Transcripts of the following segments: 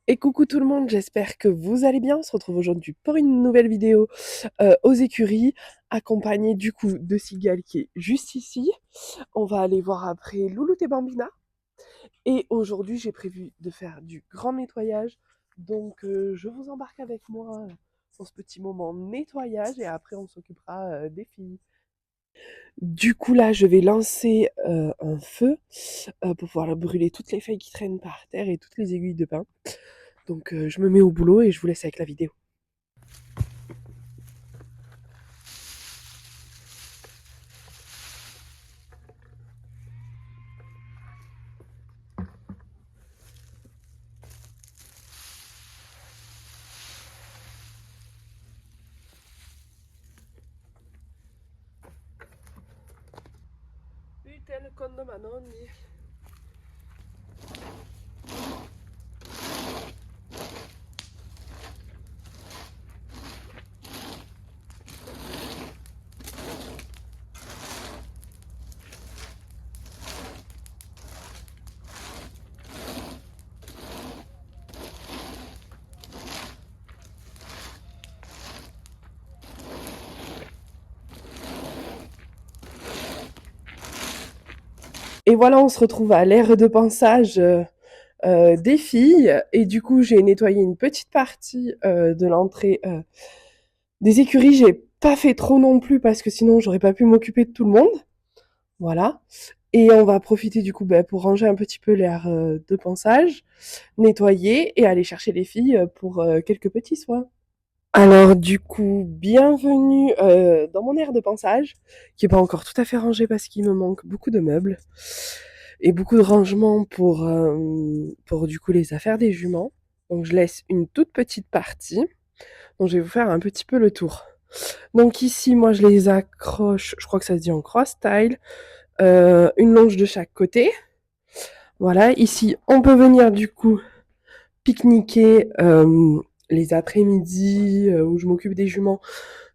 Et coucou tout le monde, j'espère que vous allez bien. On se retrouve aujourd'hui pour une nouvelle vidéo aux écuries, accompagnée du coup de Cigale qui est juste ici. On va aller voir après Louloute et Bambina. Et aujourd'hui, j'ai prévu de faire du grand nettoyage. Donc, je vous embarque avec moi pour ce petit moment nettoyage et après, on s'occupera des filles. Du coup, là, je vais lancer un feu pour pouvoir brûler toutes les feuilles qui traînent par terre et toutes les aiguilles de pin. Donc je me mets au boulot et je vous laisse avec la vidéo. Putain, con de Manoni. Et voilà, on se retrouve à l'aire de pansage des filles. Et du coup, j'ai nettoyé une petite partie de l'entrée des écuries. J'ai pas fait trop non plus parce que sinon, j'aurais pas pu m'occuper de tout le monde. Voilà. Et on va profiter du coup pour ranger un petit peu l'air de pansage, nettoyer et aller chercher les filles pour quelques petits soins. Alors du coup, bienvenue dans mon aire de pansage, qui est pas encore tout à fait rangé parce qu'il me manque beaucoup de meubles et beaucoup de rangements pour du coup les affaires des juments. Donc je laisse une toute petite partie. Donc je vais vous faire un petit peu le tour. Donc ici, moi je les accroche, je crois que ça se dit en cross style, une longe de chaque côté. Voilà, ici on peut venir du coup pique-niquer les après-midi où je m'occupe des juments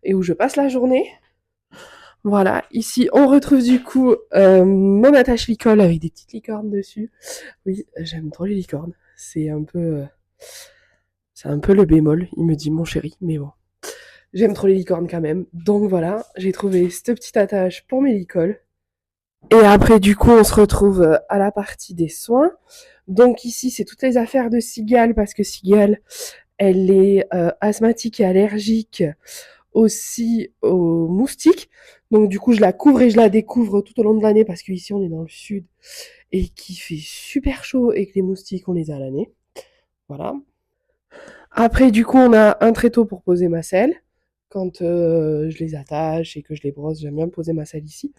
et où je passe la journée. Voilà, ici on retrouve du coup mon attache licol avec des petites licornes dessus. Oui, j'aime trop les licornes. C'est un peu le bémol, il me dit mon chéri, mais bon. J'aime trop les licornes quand même. Donc voilà, j'ai trouvé cette petite attache pour mes licoles. Et après, du coup, on se retrouve à la partie des soins. Donc ici, c'est toutes les affaires de Cigale, parce que Cigale, elle est asthmatique et allergique aussi aux moustiques. Donc du coup, je la couvre et je la découvre tout au long de l'année, parce qu'ici, on est dans le sud, et qu'il fait super chaud, et que les moustiques, on les a à l'année. Voilà. Après, du coup, on a un tréteau pour poser ma selle. Quand je les attache et que je les brosse, j'aime bien poser ma selle ici.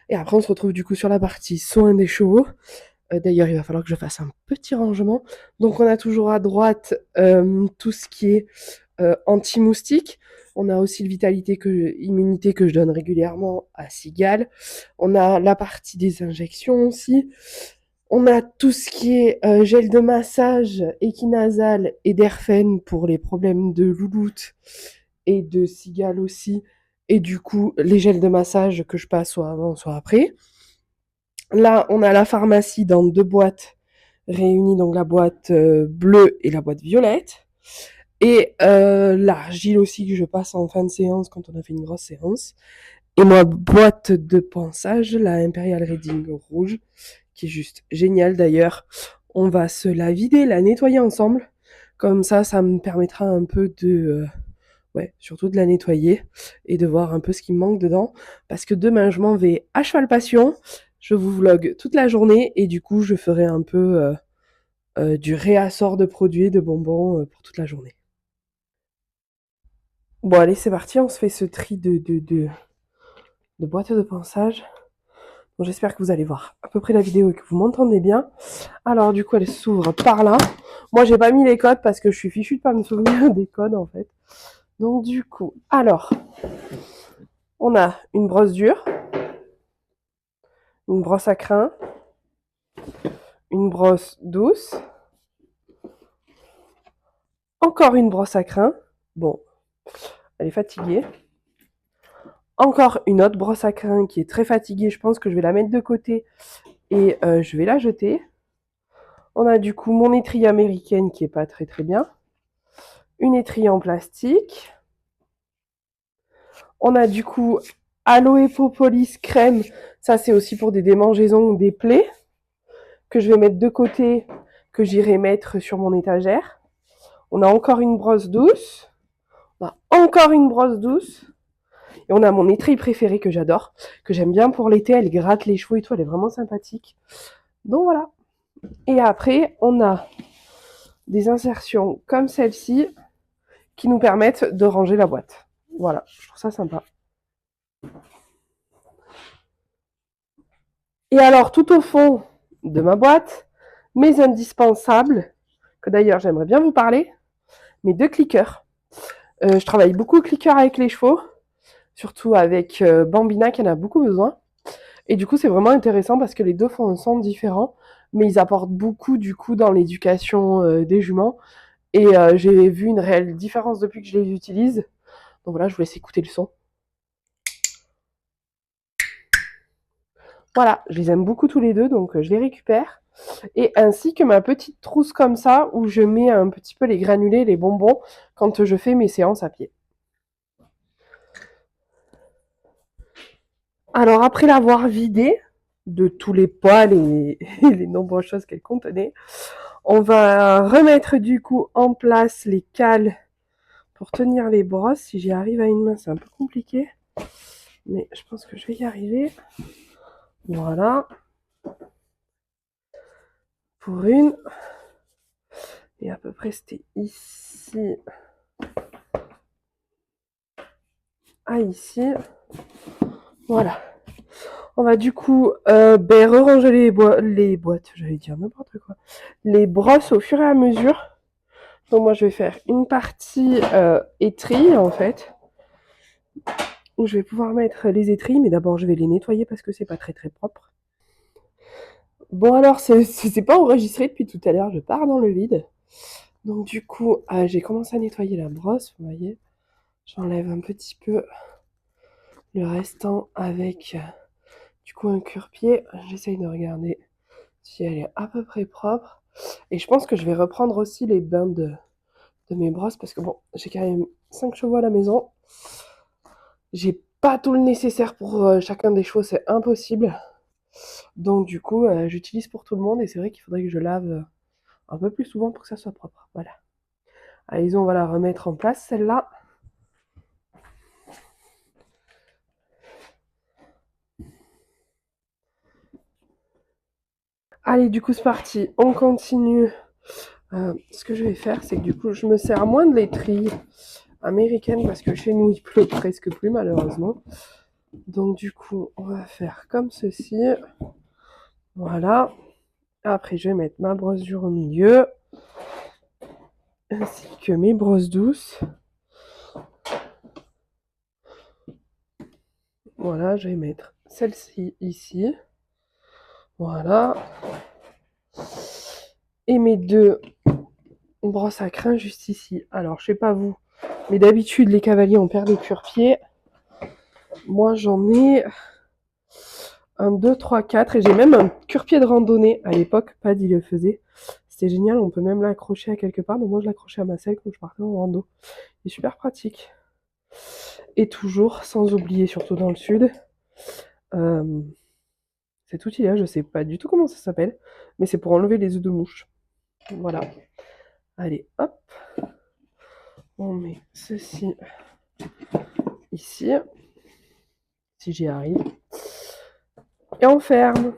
Et après, on se retrouve du coup sur la partie soins des chevaux. D'ailleurs, il va falloir que je fasse un petit rangement. Donc, on a toujours à droite tout ce qui est anti-moustique. On a aussi le immunité que je donne régulièrement à Cigale. On a la partie des injections aussi. On a tout ce qui est gel de massage équinasal et d'Airfen pour les problèmes de louloute et de Cigale aussi. Et du coup, les gels de massage que je passe soit avant, soit après. Là, on a la pharmacie dans deux boîtes réunies, donc la boîte bleue et la boîte violette. Et l'argile aussi que je passe en fin de séance quand on a fait une grosse séance. Et ma boîte de pansage, la Imperial Reading rouge, qui est juste géniale d'ailleurs. On va se la vider, la nettoyer ensemble. Comme ça me permettra un peu ouais, surtout de la nettoyer et de voir un peu ce qui me manque dedans. Parce que demain, je m'en vais à Cheval Passion. Je vous vlog toute la journée et du coup, je ferai un peu du réassort de produits, de bonbons pour toute la journée. Bon, allez, c'est parti. On se fait ce tri de boîtes de pansage. Bon, j'espère que vous allez voir à peu près la vidéo et que vous m'entendez bien. Alors, du coup, elle s'ouvre par là. Moi, j'ai pas mis les codes parce que je suis fichue de pas me souvenir des codes, en fait. Donc, du coup, alors, on a une brosse dure, une brosse à crin, une brosse douce, encore une brosse à crin. Bon, elle est fatiguée. Encore une autre brosse à crin qui est très fatiguée. Je pense que je vais la mettre de côté et je vais la jeter. On a du coup mon étrier américaine qui est pas très très bien. Une étrier en plastique. On a du coup Aloe Propolis crème. Ça, c'est aussi pour des démangeaisons ou des plaies. Que je vais mettre de côté, que j'irai mettre sur mon étagère. On a encore une brosse douce. On a encore une brosse douce. Et on a mon étrille préférée que j'adore, que j'aime bien pour l'été. Elle gratte les cheveux et tout. Elle est vraiment sympathique. Donc voilà. Et après, on a des insertions comme celle-ci qui nous permettent de ranger la boîte. Voilà, je trouve ça sympa. Et alors, tout au fond de ma boîte, mes indispensables, que d'ailleurs j'aimerais bien vous parler, mes 2 clickers. Je travaille beaucoup clicker avec les chevaux, surtout avec Bambina qui en a beaucoup besoin. Et du coup, c'est vraiment intéressant parce que les 2 font un son différent, mais ils apportent beaucoup du coup dans l'éducation des juments. Et j'ai vu une réelle différence depuis que je les utilise. Donc voilà, je vous laisse écouter le son. Voilà, je les aime beaucoup tous les 2, donc je les récupère. Et ainsi que ma petite trousse comme ça, où je mets un petit peu les granulés, les bonbons, quand je fais mes séances à pied. Alors après l'avoir vidée de tous les poils et les nombreuses choses qu'elle contenait, on va remettre du coup en place les cales pour tenir les brosses. Si j'y arrive à une main, c'est un peu compliqué, mais je pense que je vais y arriver. Voilà. Pour une. Et à peu près c'était ici. À ici. Voilà. On va du coup re-ranger les boîtes, j'allais dire n'importe quoi. Les brosses au fur et à mesure. Donc moi je vais faire une partie étrie en fait. Où je vais pouvoir mettre les étrilles, mais d'abord je vais les nettoyer parce que c'est pas très très propre. Bon alors c'est pas enregistré depuis tout à l'heure, je pars dans le vide. Donc du coup j'ai commencé à nettoyer la brosse, vous voyez. J'enlève un petit peu le restant avec du coup un cure-pied. J'essaye de regarder si elle est à peu près propre. Et je pense que je vais reprendre aussi les bains de mes brosses parce que bon, j'ai quand même 5 chevaux à la maison. J'ai pas tout le nécessaire pour chacun des chevaux, c'est impossible. Donc du coup, j'utilise pour tout le monde et c'est vrai qu'il faudrait que je lave un peu plus souvent pour que ça soit propre. Voilà. Allez, on va la remettre en place, celle-là. Allez, du coup, c'est parti. On continue. Ce que je vais faire, c'est que du coup, je me sers moins de l'étrille américaine parce que chez nous, il pleut presque plus, malheureusement. Donc du coup, on va faire comme ceci. Voilà. Après, je vais mettre ma brosse dure au milieu. Ainsi que mes brosses douces. Voilà, je vais mettre celle-ci ici. Voilà. Et mes 2 brosses à crin juste ici. Alors, je sais pas vous, mais d'habitude, les cavaliers ont paire de cure-pieds. Moi, j'en ai 1, 2, 3, 4. Et j'ai même un cure-pied de randonnée. À l'époque, Pad, il le faisait. C'était génial, on peut même l'accrocher à quelque part. Donc moi, je l'accrochais à ma selle quand je partais en rando. Il est super pratique. Et toujours, sans oublier, surtout dans le sud, cet outil-là, je sais pas du tout comment ça s'appelle, mais c'est pour enlever les œufs de mouche. Voilà. Allez, hop. On met ceci ici, si j'y arrive. Et on ferme.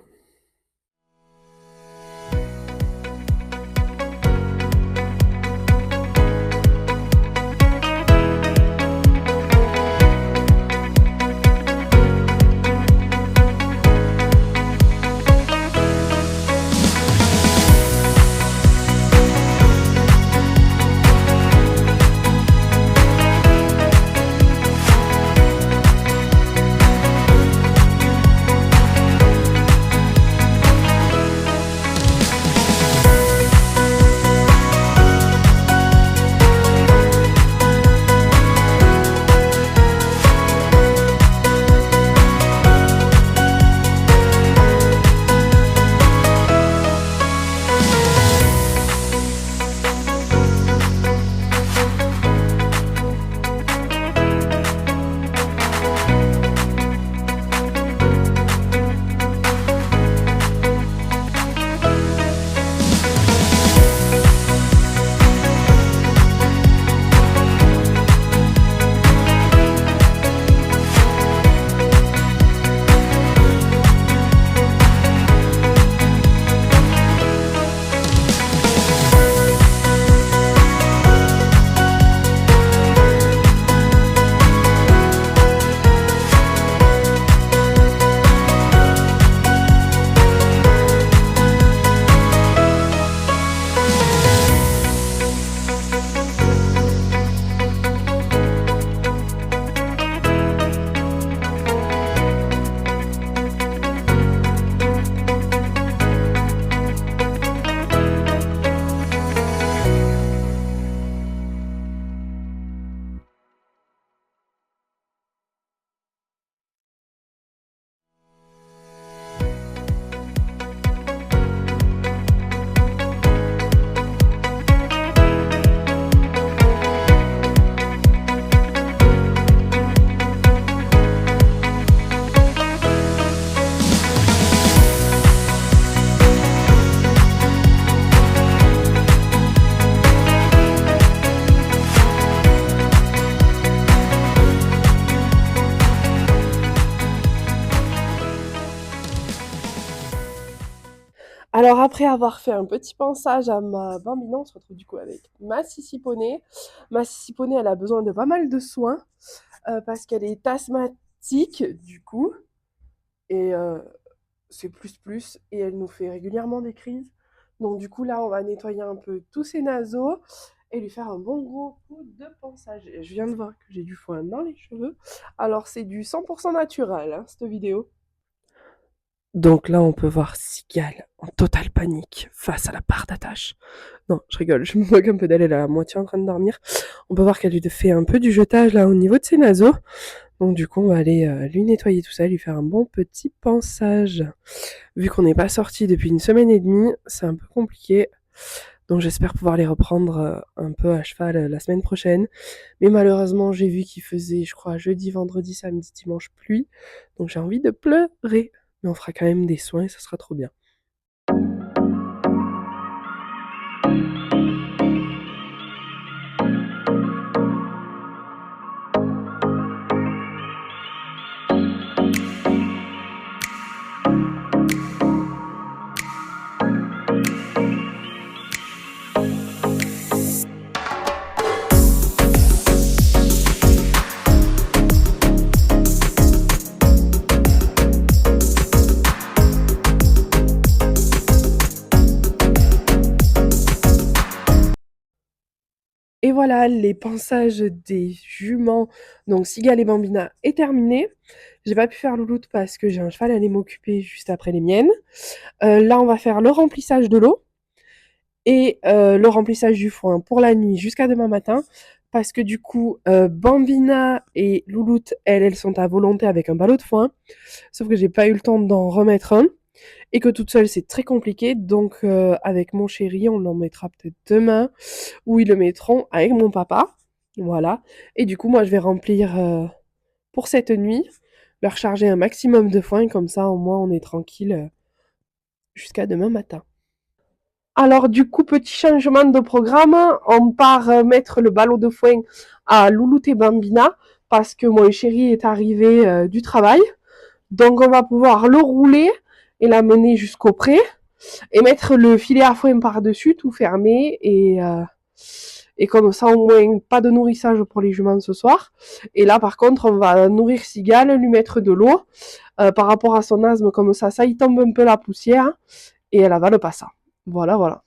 Alors après avoir fait un petit pansage à ma bambine, on se retrouve du coup avec ma Sissi Poney. Ma Sissi Poney, elle a besoin de pas mal de soins parce qu'elle est asthmatique du coup et c'est plus et elle nous fait régulièrement des crises. Donc du coup là, on va nettoyer un peu tous ses naseaux et lui faire un bon gros coup de pansage. Et je viens de voir que j'ai du foin dans les cheveux. Alors c'est du 100% naturel, hein, cette vidéo. Donc là, on peut voir Cigale en totale panique face à la barre d'attache. Non, je rigole, je me moque un peu d'elle, elle est à moitié en train de dormir. On peut voir qu'elle lui fait un peu du jetage là au niveau de ses naseaux. Donc du coup, on va aller lui nettoyer tout ça, lui faire un bon petit pansage. Vu qu'on n'est pas sorti depuis une semaine et demie, c'est un peu compliqué. Donc j'espère pouvoir les reprendre un peu à cheval la semaine prochaine. Mais malheureusement, j'ai vu qu'il faisait, je crois, jeudi, vendredi, samedi, dimanche, pluie. Donc j'ai envie de pleurer. Mais on fera quand même des soins et ça sera trop bien. Et voilà, les pansages des juments, donc Cigale et Bambina, est terminé. J'ai pas pu faire louloute parce que j'ai un cheval à aller m'occuper juste après les miennes. Là, on va faire le remplissage de l'eau et le remplissage du foin pour la nuit jusqu'à demain matin. Parce que du coup, Bambina et Louloute, elles sont à volonté avec un ballot de foin. Sauf que j'ai pas eu le temps d'en remettre un. Et que toute seule, c'est très compliqué. Donc, avec mon chéri, on en mettra peut-être demain. Ou ils le mettront avec mon papa. Voilà. Et du coup, moi, je vais remplir pour cette nuit. Leur charger un maximum de foin. Comme ça, au moins, on est tranquille jusqu'à demain matin. Alors du coup, petit changement de programme, on part mettre le ballot de foin à Louloute et Bambina parce que mon chéri est arrivé du travail. Donc on va pouvoir le rouler et l'amener jusqu'au pré et mettre le filet à foin par-dessus, tout fermé et comme ça au moins pas de nourrissage pour les juments ce soir. Et là par contre, on va nourrir Cigale, lui mettre de l'eau par rapport à son asthme comme ça y tombe un peu la poussière et elle avale pas ça. Voilà, voilà.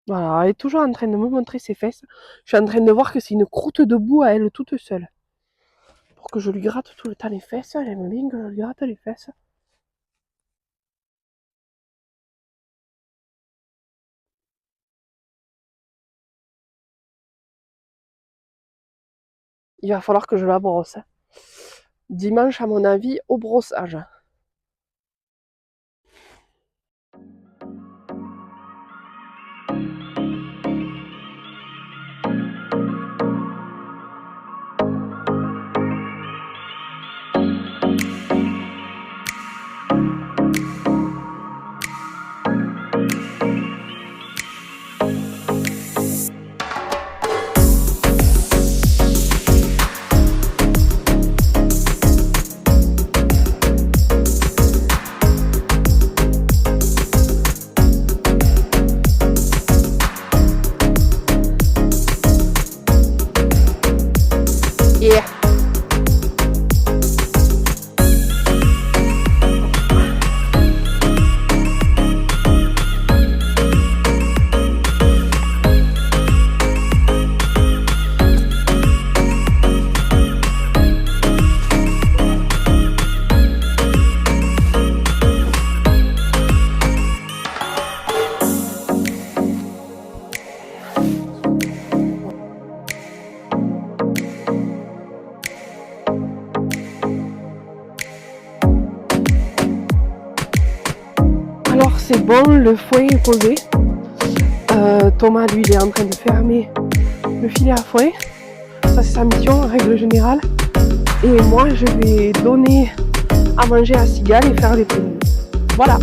Voilà, elle est toujours en train de me montrer ses fesses. Je suis en train de voir que c'est une croûte de boue à elle toute seule. Pour que je lui gratte tout le temps les fesses, elle aime bien que je lui gratte les fesses. Il va falloir que je la brosse. Dimanche, à mon avis, au brossage. Alors c'est bon, le fouet est posé. Thomas, lui, il est en train de fermer le filet à fouet. Ça, c'est sa mission en règle générale. Et moi, je vais donner à manger à Cigale et faire les poules. Voilà.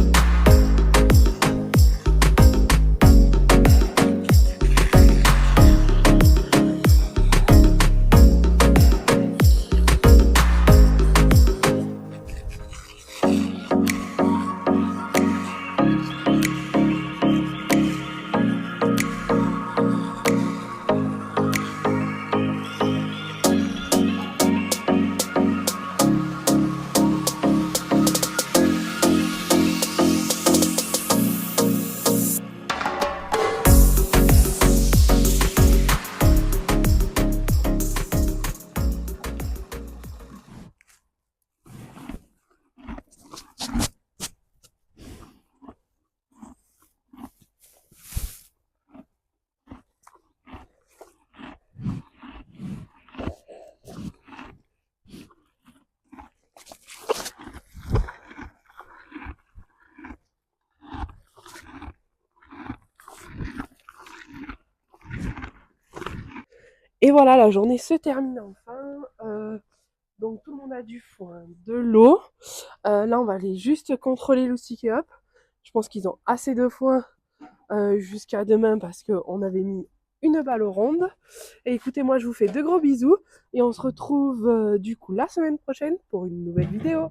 Et voilà, la journée se termine enfin. Donc tout le monde a du foin, de l'eau. Là, on va aller juste contrôler le sticky up. Je pense qu'ils ont assez de foin jusqu'à demain parce qu'on avait mis une balle ronde. Et écoutez, moi, je vous fais de gros bisous et on se retrouve du coup la semaine prochaine pour une nouvelle vidéo.